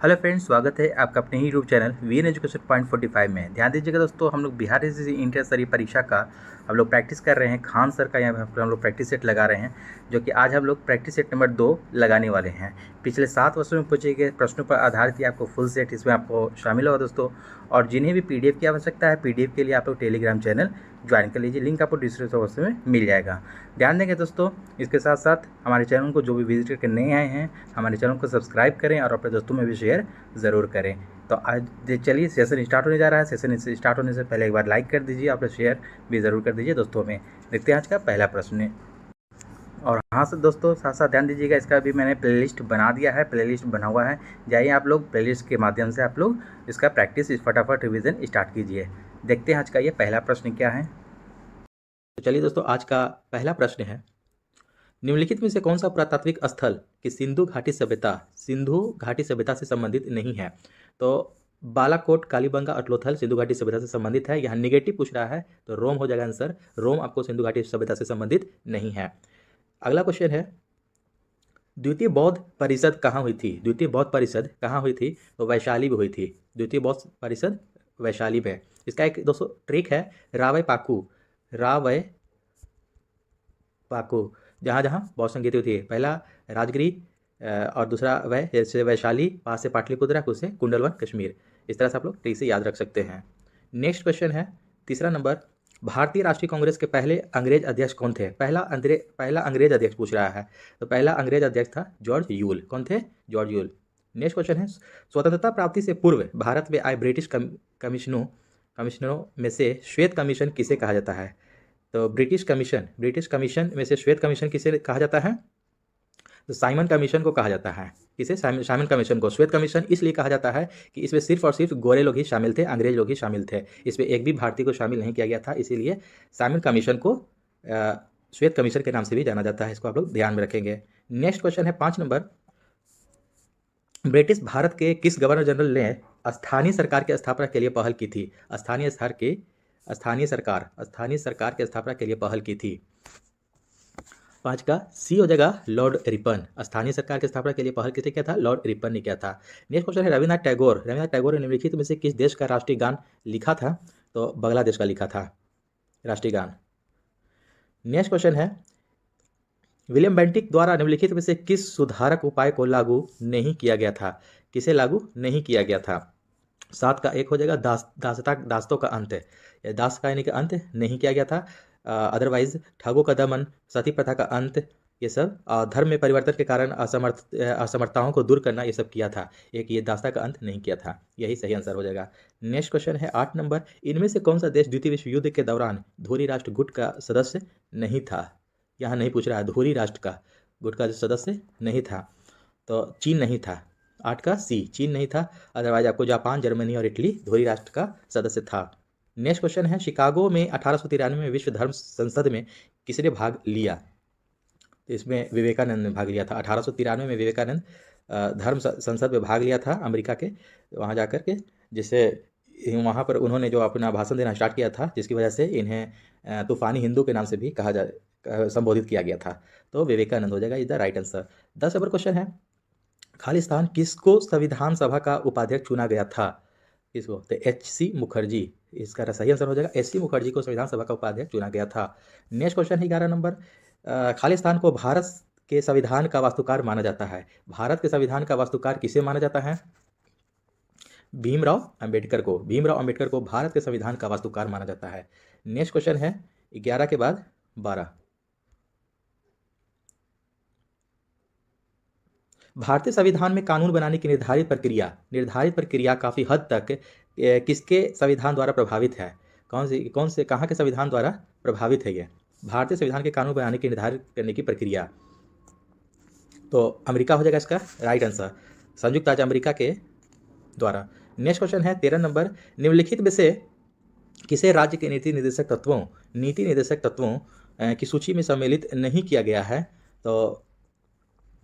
Hello friends, स्वागत है आपका अपने ही YouTube channel V N education point 45 में। ध्यान दीजिएगा दोस्तों, हम लोग बिहार एसएससी इंटर स्तरीय परीक्षा का हम लोग प्रैक्टिस कर रहे हैं। खान सर का यहाँ पर हम लोग प्रैक्टिस सेट लगा रहे हैं, जो कि आज हम लोग प्रैक्टिस सेट नंबर 2 लगाने वाले हैं। पिछले 7 वर्षों में पूछे गए प्रश्नों पर आधारित ही आपको फुल सेट इसमें आपको शामिल होगा दोस्तों। और जिन्हें भी पीडीएफ की आवश्यकता है, पीडीएफ के लिए आप लोग टेलीग्राम चैनल ज्वाइन कर लीजिए, लिंक आपको डिस्क्रिप्शन बॉक्स में मिल जाएगा। ध्यान देंगे दोस्तों, इसके साथ साथ हमारे चैनल को जो भी विजिट करके नए आए हैं, हमारे चैनल को सब्सक्राइब करें और अपने दोस्तों में भी शेयर ज़रूर करें। तो आज चलिए सेशन स्टार्ट होने जा रहा है। सेशन स्टार्ट होने से पहले एक बार लाइक कर दीजिए, आप शेयर भी ज़रूर कर दीजिए दोस्तों में। देखते हैं आज का पहला प्रश्न। और हाँ सर दोस्तों, साथ साथ ध्यान दीजिएगा, इसका भी मैंने प्लेलिस्ट बना दिया है, प्लेलिस्ट बना हुआ है। जाइए आप लोग प्लेलिस्ट के माध्यम से आप लोग इसका प्रैक्टिस फटाफट रिवीजन स्टार्ट कीजिए। देखते हैं आज का ये पहला प्रश्न क्या है। तो चलिए दोस्तों, आज का पहला प्रश्न है, निम्नलिखित में से कौन सा पुरातात्विक स्थल कि सिंधु घाटी सभ्यता से संबंधित नहीं है? तो बालाकोट, कालीबंगा, अटलोथल सिंधु घाटी सभ्यता से संबंधित है। यहाँ निगेटिव पूछ रहा है तो रोम हो जाएगा आंसर। रोम आपको सिंधु घाटी सभ्यता से संबंधित नहीं है। अगला क्वेश्चन है, द्वितीय बौद्ध परिषद कहाँ हुई थी? द्वितीय बौद्ध परिषद कहाँ हुई थी? तो वैशाली में हुई थी। द्वितीय बौद्ध परिषद वैशाली में। इसका एक दोस्तों ट्रिक है, रावय पाकू, जहाँ जहाँ बौद्ध संगीत हुई थी। पहला राजगिरी और दूसरा जैसे वैशाली, पास से पाटलिपुत्र, कुछ से कुंडलवन कश्मीर। इस तरह से आप लोग ट्रिक से याद रख सकते हैं। नेक्स्ट क्वेश्चन है, तीसरा नंबर, भारतीय राष्ट्रीय कांग्रेस के पहले अंग्रेज अध्यक्ष कौन थे? पहला अंग्रेज अध्यक्ष पूछ रहा है। तो पहला अंग्रेज अध्यक्ष था जॉर्ज यूल। कौन थे? George Yule. नेक्स्ट क्वेश्चन है, स्वतंत्रता प्राप्ति से पूर्व भारत में आए ब्रिटिश कमिश्नरों में से श्वेत कमीशन किसे कहा जाता है? तो ब्रिटिश कमीशन में से श्वेत कमीशन किसे कहा जाता है? तो साइमन कमीशन को कहा जाता है। किसे? साइमन कमीशन को। श्वेत कमीशन इसलिए कहा जाता है कि इसमें सिर्फ और सिर्फ गोरे लोग ही शामिल थे, अंग्रेज लोग ही शामिल थे। इसमें एक भी भारतीय को शामिल नहीं किया गया था, इसीलिए साइमन कमीशन को श्वेत कमीशन के नाम से भी जाना जाता है। इसको आप लोग ध्यान में रखेंगे। नेक्स्ट क्वेश्चन है 5 नंबर, ब्रिटिश भारत के किस गवर्नर जनरल ने स्थानीय सरकार की स्थापना के लिए पहल की थी? स्थानीय सरकार की स्थापना के लिए पहल की थी। 5 का सी हो जाएगा, लॉर्ड रिपन। स्थानीय सरकार की स्थापना के लिए पहल किसे किया था? लॉर्ड रिपन ने किया था। नेक्स्ट क्वेश्चन है, रविन्द्रनाथ टैगोर ने निम्नलिखित में से किस देश का राष्ट्रीय गान लिखा था? तो बांग्लादेश का लिखा था राष्ट्रीय गान। नेक्स्ट क्वेश्चन है, विलियम बेंटिक द्वारा निम्नलिखित में से किस सुधारक उपाय को लागू नहीं किया गया था? किसे लागू नहीं किया गया था? 7 का 1 हो जाएगा, दासों का अंत। दास का यानी कि अंत नहीं किया गया था। अदरवाइज ठगों का दमन, सती प्रथा का अंत, ये सब धर्म में परिवर्तन के कारण असमर्थताओं को दूर करना, ये सब किया था। एक ये दास्ता का अंत नहीं किया था। यही सही आंसर हो जाएगा। नेक्स्ट क्वेश्चन है 8 नंबर, इनमें से कौन सा देश द्वितीय विश्व युद्ध के दौरान धूरी राष्ट्र गुट का सदस्य नहीं था? यहाँ नहीं पूछ रहा है, धूरी राष्ट्र का गुट का सदस्य नहीं था। तो चीन नहीं था। 8 का सी, चीन नहीं था। अदरवाइज आपको जापान, जर्मनी और इटली धूरी राष्ट्र का सदस्य था। नेक्स्ट क्वेश्चन है, शिकागो में 1893 में विश्व धर्म संसद में किसने भाग लिया? तो इसमें विवेकानंद ने भाग लिया था। 1893 में विवेकानंद धर्म संसद में भाग लिया था अमेरिका के, वहाँ जाकर के, जिससे वहाँ पर उन्होंने जो अपना भाषण देना स्टार्ट किया था, जिसकी वजह से इन्हें तूफानी हिंदू के नाम से भी संबोधित किया गया था। तो विवेकानंद हो जाएगा is the right answer. 10 number question है, खालिस्तान किसको संविधान सभा का उपाध्यक्ष चुना गया था? किसको? तो एच.सी. मुखर्जी। इसका सही आंसर हो जाएगा, एच.सी. मुखर्जी को संविधान सभा का उपाध्यक्ष चुना गया था। नेक्स्ट क्वेश्चन है 11 नंबर, खालिस्तान को भारत के संविधान का वास्तुकार माना जाता है। भारत के संविधान का वास्तुकार किसे माना जाता है? भीमराव अंबेडकर को भारत के संविधान का वास्तुकार माना जाता है। नेक्स्ट क्वेश्चन है 11 के बाद 12, भारतीय संविधान में कानून बनाने की निर्धारित प्रक्रिया काफ़ी हद तक किसके संविधान द्वारा प्रभावित है? कहाँ के संविधान द्वारा प्रभावित है ये भारतीय संविधान के कानून बनाने की निर्धारित करने की प्रक्रिया? तो अमेरिका हो जाएगा इसका राइट आंसर, संयुक्त राज्य अमेरिका के द्वारा। नेक्स्ट क्वेश्चन है 13 नंबर, निम्नलिखित में से किसे राज्य के नीति निर्देशक तत्वों की सूची में सम्मिलित नहीं किया गया है? तो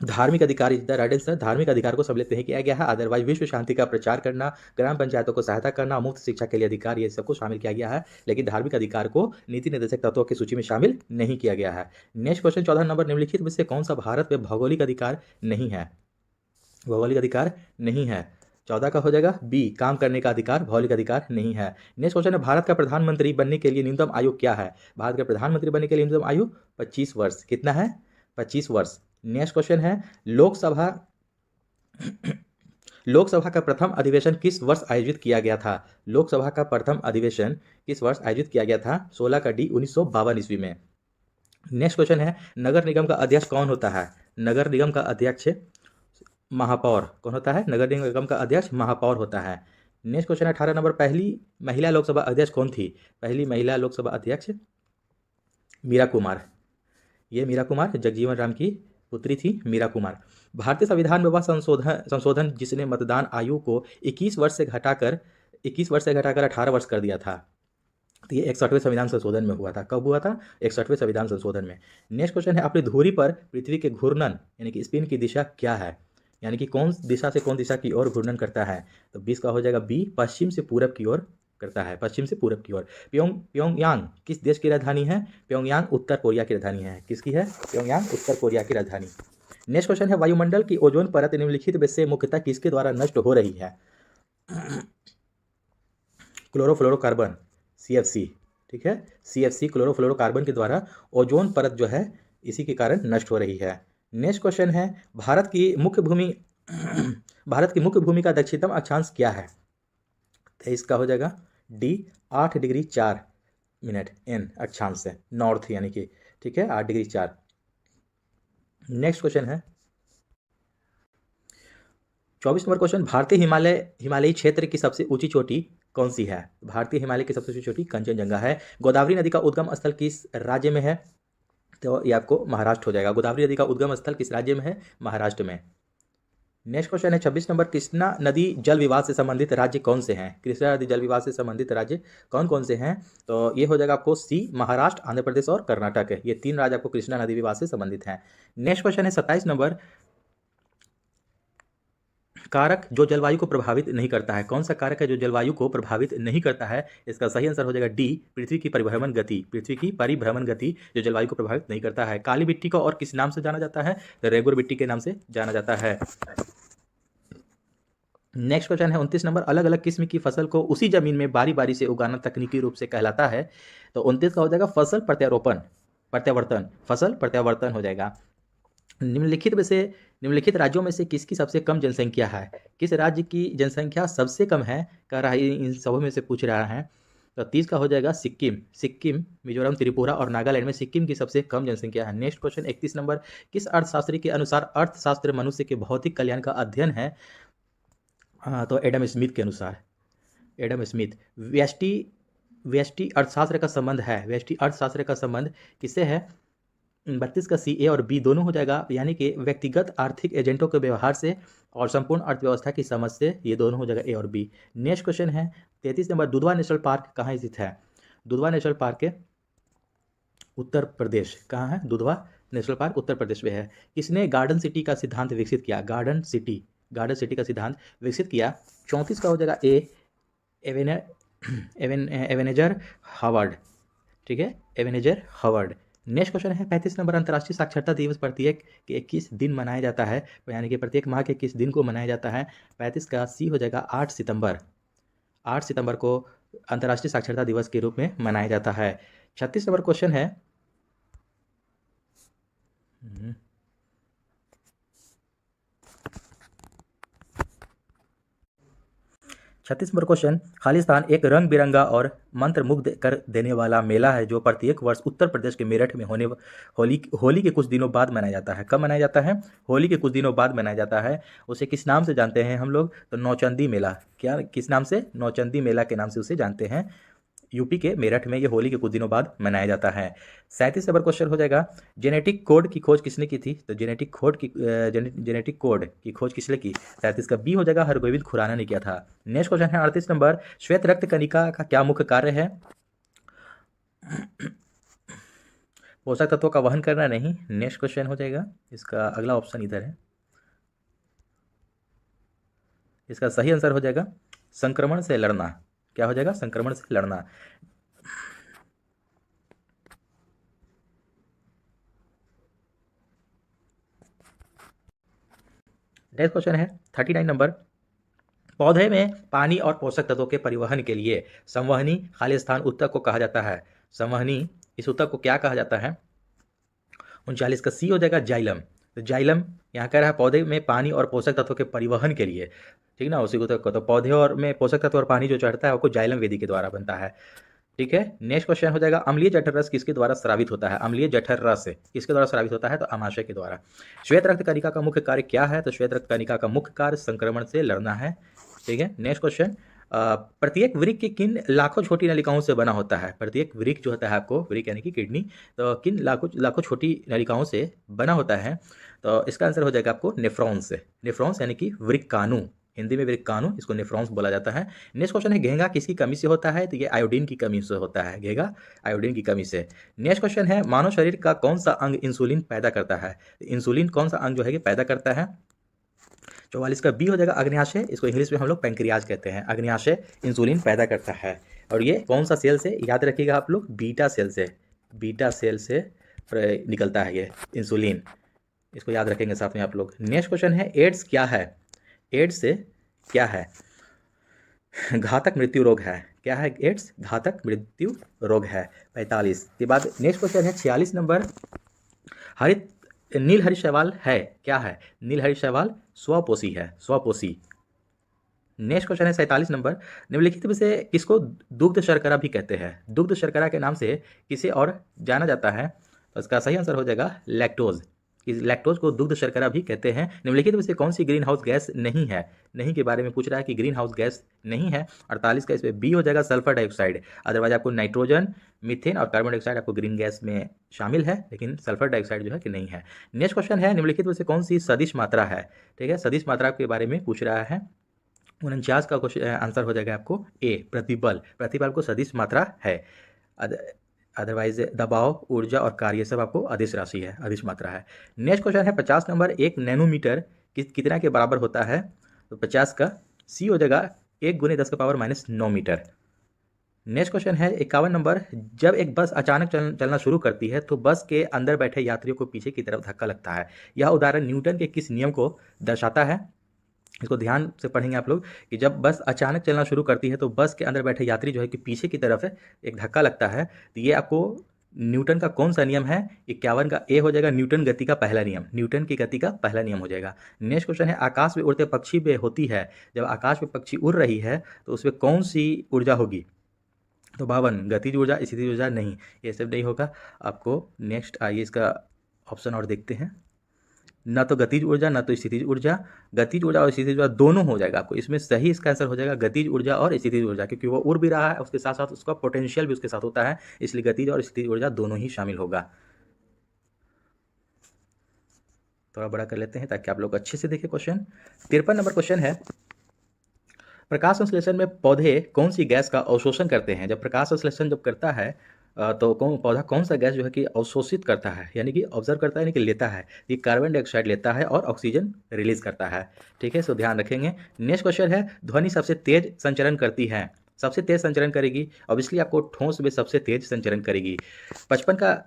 धार्मिक अधिकार इज द राइट आंसर। धार्मिक अधिकार को सम्मिलित नहीं किया गया है। अदरवाइज विश्व शांति का प्रचार करना, ग्राम पंचायतों को सहायता करना, मुफ्त शिक्षा के लिए अधिकार, ये सबको शामिल किया गया है, लेकिन धार्मिक अधिकार को नीति निर्देशक तत्वों की सूची में शामिल नहीं किया गया है। नेक्स्ट क्वेश्चन 14 नंबर, निम्नलिखित में से कौन सा भारत में भौगोलिक अधिकार नहीं है? 14 का हो जाएगा बी, काम करने का अधिकार मौलिक अधिकार नहीं है। नेक्स्ट क्वेश्चन है, भारत का प्रधानमंत्री बनने के लिए न्यूनतम आयु क्या है? भारत के प्रधानमंत्री बनने के लिए न्यूनतम आयु 25 वर्ष। कितना है? 25 वर्ष। नेक्स्ट क्वेश्चन है, लोकसभा लोकसभा का प्रथम अधिवेशन किस वर्ष आयोजित किया गया था? लोकसभा का प्रथम अधिवेशन किस वर्ष आयोजित किया गया था? 16 का डी, 1952 ईस्वी में। नेक्स्ट क्वेश्चन है, नगर निगम का अध्यक्ष कौन होता है? नगर निगम का अध्यक्ष महापौर कौन होता है? नगर निगम का अध्यक्ष महापौर होता है। नेक्स्ट क्वेश्चन है 18 नंबर, पहली महिला लोकसभा अध्यक्ष कौन थी? पहली महिला लोकसभा अध्यक्ष मीरा कुमार। ये मीरा कुमार जगजीवन राम की पुत्री थी, मीरा कुमार। भारतीय संविधान में वह संशोधन जिसने मतदान आयु को 21 वर्ष से घटाकर 18 वर्ष कर दिया था। तो ये 61वें संविधान संशोधन में हुआ था। कब हुआ था? 61वें संविधान संशोधन में। नेक्स्ट क्वेश्चन है, अपनी धुरी पर पृथ्वी के घूर्णन यानी कि स्पिन की दिशा क्या है? यानी कि कौन दिशा से कौन दिशा की ओर घूर्णन करता है? तो 20 का हो जाएगा बी, पश्चिम से पूरब की ओर करता है, पश्चिम से पूरब की ओर। प्योंगयांग किस देश की राजधानी है? प्योंगयांग उत्तर कोरिया की राजधानी है। किसकी है? प्योंगयांग उत्तर कोरिया की राजधानी। नेक्स्ट क्वेश्चन है, वायुमंडल की ओजोन परत निम्नलिखित में से मुख्यतः किसके द्वारा नष्ट हो रही है? Chlorofluorocarbon, CFC। ठीक है, CFC क्लोरोफ्लोरोकार्बन के द्वारा ओजोन परत जो है इसी के कारण नष्ट हो रही है। नेक्स्ट क्वेश्चन है, भारत की मुख्य भूमि का दक्षिणतम अक्षांश क्या है? 23 का हो जाएगा डी, 8 डिग्री 4 मिनट एन अक्षांश है, नॉर्थ यानी कि। ठीक है, 8 डिग्री 4। नेक्स्ट क्वेश्चन है 24 नंबर क्वेश्चन, भारतीय हिमालयी क्षेत्र की सबसे ऊंची चोटी कौन सी है? भारतीय हिमालय की सबसे ऊंची चोटी कंचनजंगा है। गोदावरी नदी का उद्गम स्थल किस राज्य में है? तो ये आपको महाराष्ट्र हो जाएगा। गोदावरी नदी का उद्गम स्थल किस राज्य में है? महाराष्ट्र में। नेक्स्ट क्वेश्चन है 26 नंबर, कृष्णा नदी जल विवाद से संबंधित राज्य कौन से हैं? कृष्णा नदी जल विवाद से संबंधित राज्य कौन कौन से हैं? तो ये हो जाएगा आपको सी, महाराष्ट्र, आंध्र प्रदेश और कर्नाटक है। ये 3 राज्य आपको कृष्णा नदी विवाद से संबंधित हैं। नेक्स्ट क्वेश्चन है 27 नंबर, कारक जो जलवायु को प्रभावित नहीं करता है। कौन सा कारक है जो जलवायु को प्रभावित नहीं करता है? इसका सही आंसर हो जाएगा डी, पृथ्वी की परिभ्रमण गति। पृथ्वी की परिभ्रमण गति जो जलवायु को प्रभावित नहीं करता है। काली मिट्टी को और किस नाम से जाना जाता है? तो रेगुर मिट्टी के नाम से जाना जाता है। नेक्स्ट क्वेश्चन है 29 नंबर, अलग अलग किस्म की फसल को उसी जमीन में बारी बारी से उगाना तकनीकी रूप से कहलाता है। तो 29 का हो जाएगा फसल प्रत्यावर्तन, फसल प्रत्यावर्तन हो जाएगा। निम्नलिखित राज्यों में से किसकी सबसे कम जनसंख्या है? किस राज्य की जनसंख्या सबसे कम है कह रहा है, इन सबों में से पूछ रहा है। तो 30 का हो जाएगा सिक्किम, मिजोरम, त्रिपुरा और नागालैंड में सिक्किम की सबसे कम जनसंख्या है। नेक्स्ट क्वेश्चन 31 नंबर, किस अर्थशास्त्री के अनुसार अर्थशास्त्र मनुष्य के भौतिक कल्याण का अध्ययन है? हाँ, तो एडम स्मिथ के अनुसार, एडम स्मिथ। व्यष्टि अर्थशास्त्र का संबंध है, व्यष्टि अर्थशास्त्र का संबंध किससे है? 32 का सी, ए और बी दोनों हो जाएगा, यानी कि व्यक्तिगत आर्थिक एजेंटों के व्यवहार से और संपूर्ण अर्थव्यवस्था की समझ से, ये दोनों हो जाएगा ए और बी। नेक्स्ट क्वेश्चन है 33 नंबर, दुधवा नेशनल पार्क कहाँ स्थित है? दुधवा नेशनल पार्क के उत्तर प्रदेश, कहाँ है? दुधवा नेशनल पार्क उत्तर प्रदेश में है। किसने गार्डन सिटी का सिद्धांत विकसित किया? गार्डन सिटी का सिद्धांत विकसित किया। 34 का हो जाएगा ए, एवेनेजर हावर्ड। ठीक है, एवेनेजर हावर्ड। नेक्स्ट क्वेश्चन है 35 नंबर, अंतर्राष्ट्रीय साक्षरता दिवस प्रत्येक के किस दिन मनाया जाता है? यानी कि प्रत्येक माह के किस दिन को मनाया जाता है? 35 का सी हो जाएगा 8 सितंबर। 8 सितंबर को अंतर्राष्ट्रीय साक्षरता दिवस के रूप में मनाया जाता है। 36 नंबर क्वेश्चन है 36 नंबर क्वेश्चन, खालिस्तान एक रंग बिरंगा और मंत्रमुग्ध कर देने वाला मेला है जो प्रत्येक वर्ष उत्तर प्रदेश के मेरठ में होने होली के कुछ दिनों बाद मनाया जाता है। कब मनाया जाता है? होली के कुछ दिनों बाद मनाया जाता है। उसे किस नाम से जानते हैं हम लोग? तो नौचंदी मेला। क्या, किस नाम से? नौचंदी मेला के नाम से उसे जानते हैं। यूपी के मेरठ में ये होली के कुछ दिनों बाद मनाया जाता है। 37 नंबर क्वेश्चन हो जाएगा, जेनेटिक कोड की खोज किसने की थी? तो जेनेटिक कोड की खोज किसने की? 37 का बी हो जाएगा, हरगोविंद खुराना ने किया था। नेक्स्ट क्वेश्चन है 38 नंबर, श्वेत रक्त कणिका का क्या मुख्य कार्य है? पोषक तत्वों का वहन करना नहीं। नेक्स्ट क्वेश्चन हो जाएगा, इसका अगला ऑप्शन इधर है, इसका सही आंसर हो जाएगा संक्रमण से लड़ना। क्या हो जाएगा? संक्रमण से लड़ना। नेक्स्ट क्वेश्चन है 39 नंबर, पौधे में पानी और पोषक तत्वों के परिवहन के लिए संवहनी खाली स्थान ऊतक को कहा जाता है। संवहनी इस ऊतक को क्या कहा जाता है? 39 का सी हो जाएगा जाइलम। तो जाइलम यहाँ कह रहा है पौधे में पानी और पोषक तत्वों के परिवहन के लिए, ठीक ना, उसी ऊतक को। तो पौधे और में पोषक तत्व और पानी जो चढ़ता है वो जाइलम वेदी के द्वारा बनता है, ठीक है। नेक्स्ट क्वेश्चन हो जाएगा अम्लीय जठर रस किसके द्वारा स्रावित होता है? अम्लीय जठर रस किसके द्वारा स्रावित होता है? तो अमाशय के द्वारा। श्वेत रक्त कणिका का मुख्य कार्य क्या है? तो श्वेत रक्त कणिका का मुख्य कार्य संक्रमण से लड़ना है, ठीक है। नेक्स्ट क्वेश्चन, प्रत्येक वृक्क की किन लाखों छोटी नलिकाओं से बना होता है? प्रत्येक वृक्क जो होता है आपको, वृक्क यानी कि किडनी, तो किन लाखों छोटी नलिकाओं से बना होता है? तो इसका आंसर हो जाएगा आपको नेफ्रॉन्स से। नेफ्रॉन्स यानी कि वृक्काणु, हिंदी में वृक्काणु, इसको नेफ्रॉन्स बोला जाता है। नेक्स्ट क्वेश्चन है घेंघा किसकी कमी से होता है? तो ये आयोडीन की कमी से होता है, घेंघा आयोडीन की कमी से। नेक्स्ट क्वेश्चन है मानव शरीर का कौन सा अंग इंसुलिन पैदा करता है? इंसुलिन कौन सा अंग जो है कि पैदा करता है? 44 का बी हो जाएगा अग्न्याशय, इसको इंग्लिश में हम लोग पैंक्रियाज कहते हैं। अग्न्याशय इंसुलिन पैदा करता है, और ये कौन सा सेल से? याद रखिएगा आप लोग, बीटा सेल से। बीटा सेल से निकलता है ये इंसुलिन, इसको याद रखेंगे साथ में आप लोग। नेक्स्ट क्वेश्चन है एड्स क्या है? एड्स क्या है? घातक मृत्यु रोग है। क्या है एड्स? घातक मृत्यु रोग है। 45 के बाद नेक्स्ट क्वेश्चन है 46 नंबर, हरित नील हरित शैवाल है, क्या है? नील हरित शैवाल स्वपोषी है, स्वपोषी। नेक्स्ट क्वेश्चन है 47 नंबर, निम्नलिखित में से किसको दुग्ध शर्करा भी कहते हैं? दुग्ध शर्करा के नाम से किसे और जाना जाता है? तो इसका सही आंसर हो जाएगा लैक्टोज। इस लैक्टोज को दुग्ध शर्करा भी कहते हैं। निम्नलिखित में से कौन सी ग्रीन हाउस गैस नहीं है? नहीं के बारे में पूछ रहा है कि ग्रीन हाउस गैस नहीं है। 48 का इसमें बी हो जाएगा सल्फर डाइऑक्साइड। अदरवाइज आपको नाइट्रोजन, मीथेन और कार्बन डाइऑक्साइड आपको ग्रीन गैस में शामिल है, लेकिन सल्फर डाइऑक्साइड जो है कि नहीं है। नेक्स्ट क्वेश्चन है निम्नलिखित में से कौन सी सदिश मात्रा है? ठीक है, सदिश मात्रा के बारे में पूछ रहा है। 49 का क्वेश्चन आंसर हो जाएगा आपको ए प्रतिबल। प्रतिबल को सदिश मात्रा है। अदरवाइज दबाव, ऊर्जा और कार्य सब आपको अदिश राशि है, अदिश मात्रा है। नेक्स्ट क्वेश्चन है 50 नंबर, 1 नैनोमीटर कितना के बराबर होता है? तो 50 का सी हो जाएगा 1 × 10⁻⁹ मीटर। नेक्स्ट क्वेश्चन है 51 नंबर, जब एक बस अचानक चलना शुरू करती है तो बस के अंदर बैठे यात्रियों को पीछे की तरफ धक्का लगता है। यह उदाहरण न्यूटन के किस नियम को दर्शाता है? इसको ध्यान से पढ़ेंगे आप लोग कि जब बस अचानक चलना शुरू करती है तो बस के अंदर बैठे यात्री जो है कि पीछे की तरफ एक धक्का लगता है। तो ये आपको न्यूटन का कौन सा नियम है? 51 का ए हो जाएगा न्यूटन गति का पहला नियम। न्यूटन की गति का पहला नियम हो जाएगा। नेक्स्ट क्वेश्चन है आकाश में उड़ते पक्षी में होती है, जब आकाश में पक्षी उड़ रही है तो उसमें कौन सी ऊर्जा होगी? तो 52 गतिज ऊर्जा, स्थितिज ऊर्जा नहीं, ये सब नहीं होगा आपको। नेक्स्ट आइए इसका ऑप्शन और देखते हैं, ना तो गतिज ऊर्जा ना तो स्थितिज ऊर्जा। गतिज ऊर्जा और स्थितिज ऊर्जा दोनों हो जाएगा आपको। इसमें सही इसका आंसर हो जाएगा गतिज ऊर्जा और स्थितिज ऊर्जा, क्योंकि वो उड़ भी रहा है उसके साथ साथ उसका पोटेंशियल भी उसके साथ होता है, इसलिए गतिज और स्थितिज ऊर्जा दोनों ही शामिल होगा। थोड़ा बड़ा कर लेते हैं ताकि आप लोग अच्छे से देखें क्वेश्चन। 53 नंबर क्वेश्चन है, प्रकाश संश्लेषण में पौधे कौन सी गैस का अवशोषण करते हैं? जब प्रकाश संश्लेषण जब करता है तो पौधा कौन सा गैस जो है कि अवशोषित करता है, यानी कि ऑब्जर्व करता है, यानी कि लेता है? ये कार्बन डाइऑक्साइड लेता है और ऑक्सीजन रिलीज करता है, ठीक है, सो ध्यान रखेंगे। नेक्स्ट क्वेश्चन है ध्वनि सबसे तेज संचरण करती है, सबसे तेज संचरण करेगी, ऑब्वियसली आपको ठोस में सबसे तेज संचरण करेगी। 55 का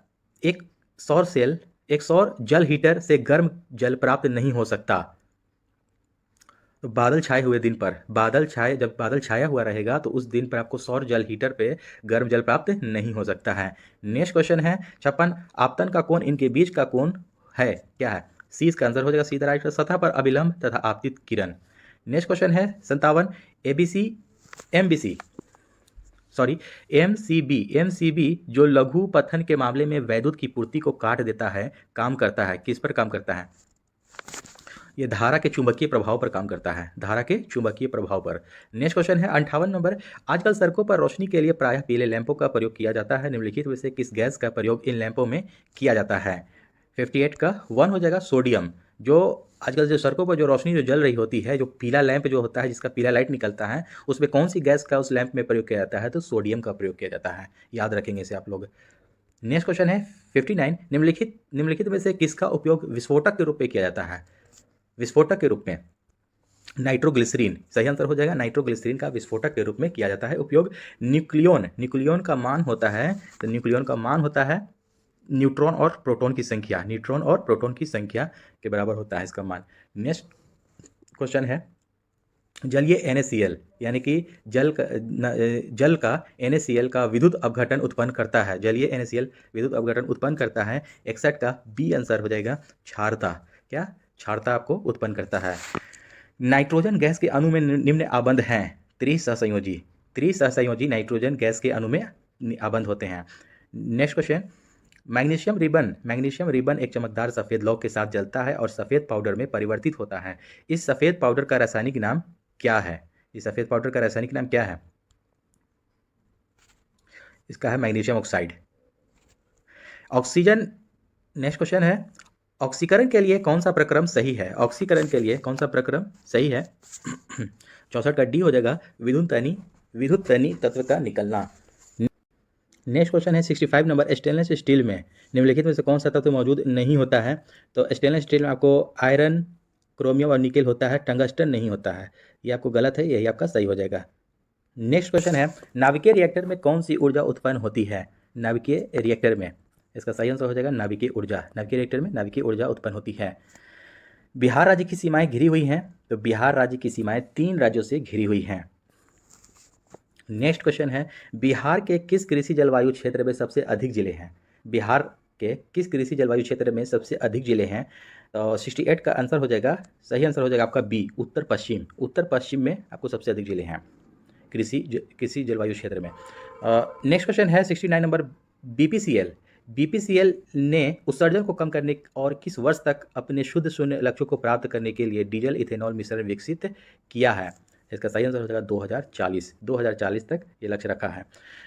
एक सौर सेल, एक सौर जल हीटर से गर्म जल प्राप्त नहीं हो सकता। तो बादल छाए हुए दिन पर, जब बादल छाया हुआ रहेगा तो उस दिन पर आपको सौर जल हीटर पे गर्म जल प्राप्त नहीं हो सकता है। नेक्स्ट क्वेश्चन है 56, आपतन का कोण इनके बीच का कोण है, क्या है? सी इसका आंसर हो जाएगा सीधा राइट। सतह पर अभिलंब तथा आपतित किरण। नेक्स्ट क्वेश्चन है 57, एमसीबी जो लघु पथन के मामले में वैद्युत की पूर्ति को काट देता है, काम करता है, किस पर काम करता है? ये धारा के चुंबकीय प्रभाव पर काम करता है, धारा के चुंबकीय प्रभाव पर। नेक्स्ट क्वेश्चन है 58 नंबर, आजकल सड़कों पर रोशनी के लिए प्रायः पीले लैंपों का प्रयोग किया जाता है, निम्नलिखित में से किस गैस का प्रयोग इन लैंपों में किया जाता है? 58 का 1 हो जाएगा सोडियम। जो आजकल जो सड़कों पर जो रोशनी जो जल रही होती है, जो पीला लैंप जो होता है जिसका पीला लाइट निकलता है, उसमें कौन सी गैस का उस लैंप में प्रयोग किया जाता है? तो सोडियम का प्रयोग किया जाता है, याद रखेंगे इसे आप लोग। नेक्स्ट क्वेश्चन है 59, निम्नलिखित में से किसका उपयोग विस्फोटक के रूप में किया जाता है? विस्फोटक के रूप में नाइट्रोग्लिसरीन, सही आंसर हो जाएगा, नाइट्रोग्लिसरीन का विस्फोटक के रूप में किया जाता है उपयोग। न्यूक्लियन का मान होता है, तो न्यूक्लियन का मान होता है न्यूट्रॉन और प्रोटॉन की संख्या, न्यूट्रॉन और प्रोटॉन की संख्या के बराबर होता है इसका मान। नेक्स्ट क्वेश्चन है जलीय NaCl यानी कि जल का NaCl का विद्युत अपघटन उत्पन्न करता है। जलीय NaCl विद्युत अपघटन उत्पन्न करता है। 61 का बी आंसर हो जाएगा क्षारता। क्या? क्षारता आपको उत्पन्न करता है। नाइट्रोजन गैस के अणु में निम्न आबंध हैं। त्रिसहसंयोजी नाइट्रोजन गैस के अणु में आबंध होते हैं। नेक्स्ट क्वेश्चन, मैग्नीशियम रिबन एक चमकदार सफेद लौ के साथ जलता है और सफेद पाउडर में परिवर्तित होता है। इस सफेद पाउडर का रासायनिक नाम क्या है? इस सफेद पाउडर का रासायनिक नाम क्या है? इसका है magnesium oxide. Oxygen, next question है, ऑक्सीकरण के लिए कौन सा प्रक्रम सही है? ऑक्सीकरण के लिए कौन सा प्रक्रम सही है? 64 का डी हो जाएगा विद्युत तनी तत्व का निकलना। नेक्स्ट क्वेश्चन है 65 नंबर, स्टेनलेस स्टील में निम्नलिखित में से कौन सा तत्व मौजूद नहीं होता है? तो स्टेनलेस स्टील में आपको आयरन, क्रोमियम और निकेल होता है, टंगस्टन नहीं होता है। ये आपको गलत है, यही आपका सही हो जाएगा। नेक्स्ट क्वेश्चन है, नाभिकीय रिएक्टर में कौन सी ऊर्जा उत्पन्न होती है? नाभिकीय रिएक्टर में, इसका सही आंसर हो जाएगा नाभिकीय ऊर्जा। नाभिकीय रिएक्टर में नाभिकीय ऊर्जा उत्पन्न होती है। बिहार राज्य की सीमाएं घिरी हुई हैं, तो बिहार राज्य की सीमाएं 3 राज्यों से घिरी हुई हैं। नेक्स्ट क्वेश्चन है, बिहार के किस कृषि जलवायु क्षेत्र में सबसे अधिक जिले हैं? बिहार के किस कृषि जलवायु क्षेत्र में सबसे अधिक जिले हैं? तो 68 का आंसर हो जाएगा, सही आंसर हो जाएगा आपका बी, उत्तर पश्चिम। उत्तर पश्चिम में आपको सबसे अधिक जिले हैं कृषि जलवायु क्षेत्र में। नेक्स्ट क्वेश्चन है 69 नंबर, बीपीसीएल ने उत्सर्जन को कम करने और किस वर्ष तक अपने शुद्ध शून्य लक्ष्यों को प्राप्त करने के लिए डीजल इथेनॉल मिश्रण विकसित किया है? इसका सही आंसर हो जाएगा 2040 तक ये लक्ष्य रखा है।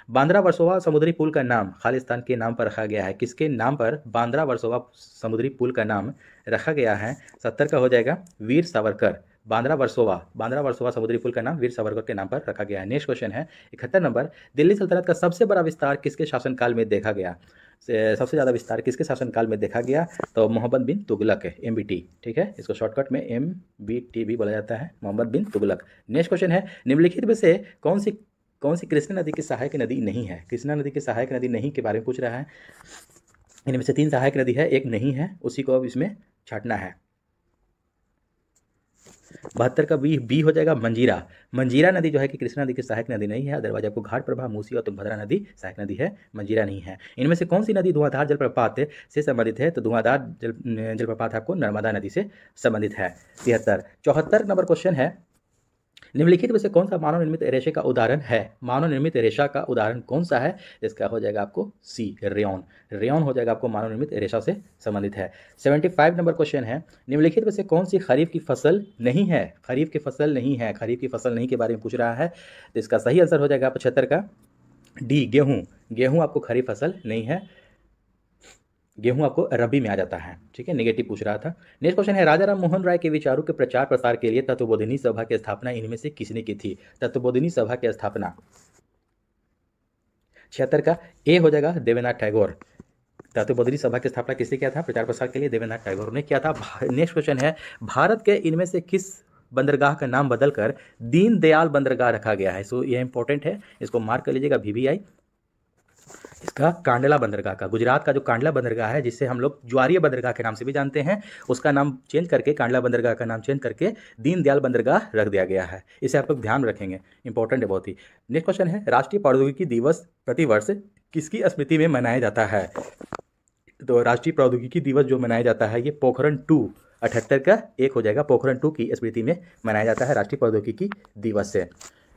बांद्रा वर्सोवा समुद्री पुल का नाम खालिस्तान के नाम पर रखा गया है। किसके नाम पर बांद्रा वर्सोवा समुद्री पुल का नाम रखा गया है? 70 का हो जाएगा वीर सावरकर। बांद्रा वर्सोवा समुद्री पुल का नाम वीर सावरकर के नाम पर रखा गया है। नेक्स्ट क्वेश्चन है 71 नंबर, दिल्ली सल्तनत का सबसे बड़ा विस्तार किसके शासनकाल में देखा गया? सबसे ज़्यादा विस्तार किसके शासनकाल में देखा गया? तो मोहम्मद बिन तुगलक, MBT, ठीक है, इसको शॉर्टकट में MBT भी बोला जाता है, मोहम्मद बिन तुगलक। नेक्स्ट क्वेश्चन है, निम्नलिखित में से कौन सी कृष्णा नदी की सहायक नदी नहीं है? कृष्णा नदी की सहायक नदी नहीं के बारे में पूछ रहा है। इनमें से 3 सहायक नदी है, एक नहीं है, उसी को अब इसमें छांटना है। 72 का बी हो जाएगा मंजीरा नदी जो है कि कृष्णा नदी की सहायक नदी नहीं है। अदरवाइज आपको घाट प्रभा, मूसी और तुंगभद्रा नदी सहायक नदी है, मंजीरा नहीं है। इनमें से कौन सी नदी धुआंधार जलप्रपात से संबंधित है? तो धुआंधार जलप्रपात आपको नर्मदा नदी से संबंधित है। 74 नंबर क्वेश्चन है, निम्नलिखित में से कौन सा मानव निर्मित रेशे का उदाहरण है? मानव निर्मित रेशा का उदाहरण कौन सा है? इसका हो जाएगा आपको सी, रेयॉन हो जाएगा आपको मानव निर्मित रेशा से संबंधित है। 75 नंबर क्वेश्चन है, निम्नलिखित में से कौन सी खरीफ की फसल नहीं है? खरीफ की फसल नहीं के बारे में पूछ रहा है, तो इसका सही आंसर हो जाएगा 75 का डी, गेहूं आपको खरीफ फसल नहीं है, गेहूं आपको रबी में आ जाता है, ठीक है, नेगेटिव पूछ रहा था। नेक्स्ट क्वेश्चन है, राजा राम मोहन राय के विचारों के प्रचार प्रसार के लिए तत्वबोधिनी सभा की स्थापना इनमें से किसने की थी? तत्वबोधिनी सभा की स्थापना 76 का ए हो जाएगा देवेंद्रनाथ टैगोर। तत्वबोधिनी सभा की स्थापना किसने किया था? प्रचार प्रसार के लिए देवेंद्रनाथ टैगोर ने किया था। नेक्स्ट क्वेश्चन है, भारत के इनमें से किस बंदरगाह का नाम बदलकर दीनदयाल बंदरगाह रखा गया है? सो ये इंपॉर्टेंट है, इसको मार्क कर लीजिएगा, VVI। इसका कांडला बंदरगाह का, गुजरात का जो कांडला बंदरगाह है, जिसे हम लोग ज्वारीय बंदरगाह के नाम से भी जानते हैं, उसका नाम चेंज करके, कांडला बंदरगाह का नाम चेंज करके दीनदयाल बंदरगाह रख दिया गया है। इसे आप लोग ध्यान रखेंगे, इंपॉर्टेंट है बहुत ही। नेक्स्ट क्वेश्चन है, राष्ट्रीय प्रौद्योगिकी दिवस प्रतिवर्ष किसकी स्मृति में मनाया जाता है? तो राष्ट्रीय प्रौद्योगिकी दिवस जो मनाया जाता है, ये पोखरण 2, 78 का एक हो जाएगा, पोखरण 2 की स्मृति में मनाया जाता है राष्ट्रीय प्रौद्योगिकी दिवस से।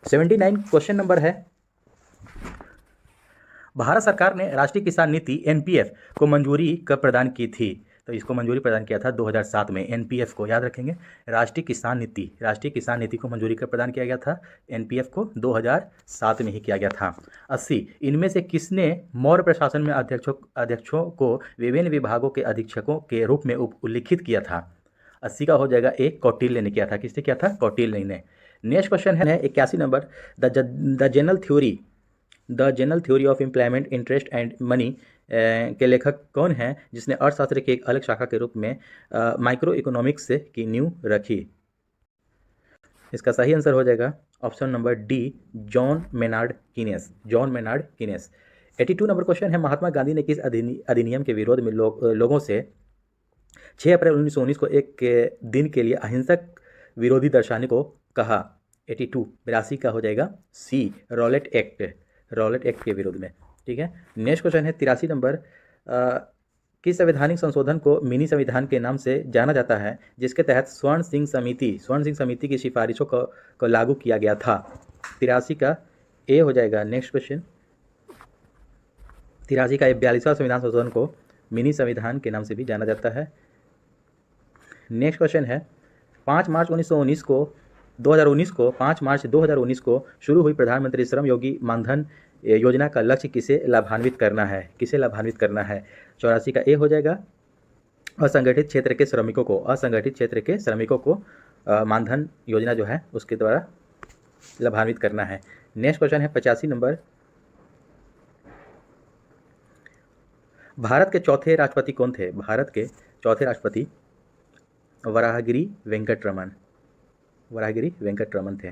79 क्वेश्चन नंबर है, भारत सरकार ने राष्ट्रीय किसान नीति NPF को मंजूरी कब प्रदान की थी? तो इसको मंजूरी प्रदान किया था 2007 में। NPF को याद रखेंगे, राष्ट्रीय किसान नीति को मंजूरी कब प्रदान किया गया था? NPF को 2007 में ही किया गया था। 80, इनमें से किसने मौर्य प्रशासन में अध्यक्षों को विभिन्न विभागों के अधीक्षकों के रूप में उल्लिखित किया था? 80 का हो जाएगा ए, कौटिल्य ने किया था। किसने किया था? कौटिल्य ने। नेक्स्ट क्वेश्चन है 81 number, the general theory of employment, interest and money के लेखक कौन हैं जिसने अर्थशास्त्र की एक अलग शाखा के रूप में माइक्रो इकोनॉमिक्स की नींव रखी? इसका सही आंसर हो जाएगा option number D, John Maynard kinase. 82 number question है, महात्मा गांधी ने किस अधिनियम के विरोध में लोगों से 6 अप्रैल 1919 को एक दिन के लिए अहिंसक विरोधी दर्शाने को कहा? 82 का हो जाएगा सी, रॉलेट एक्ट के विरोध में। ठीक है, नेक्स्ट क्वेश्चन है 83 नंबर, किस संवैधानिक संशोधन को मिनी संविधान के नाम से जाना जाता है जिसके तहत स्वर्ण सिंह समिति की सिफारिशों को लागू किया गया था? 83 का ए हो जाएगा। नेक्स्ट क्वेश्चन 83 का 42वां संविधान संशोधन को मिनी संविधान के नाम से भी जाना जाता है। नेक्स्ट क्वेश्चन है 5 मार्च 2019 को शुरू हुई प्रधानमंत्री श्रम योगी मानधन योजना का लक्ष्य किसे लाभान्वित करना है? 84 का ए हो जाएगा। असंगठित क्षेत्र के श्रमिकों को मानधन योजना जो है उसके द्वारा लाभान्वित करना है। नेक्स्ट क्वेश्चन है 85 नंबर, भारत के चौथे राष्ट्रपति कौन थे? भारत के चौथे राष्ट्रपति वराहगिरी वेंकट रमन थे।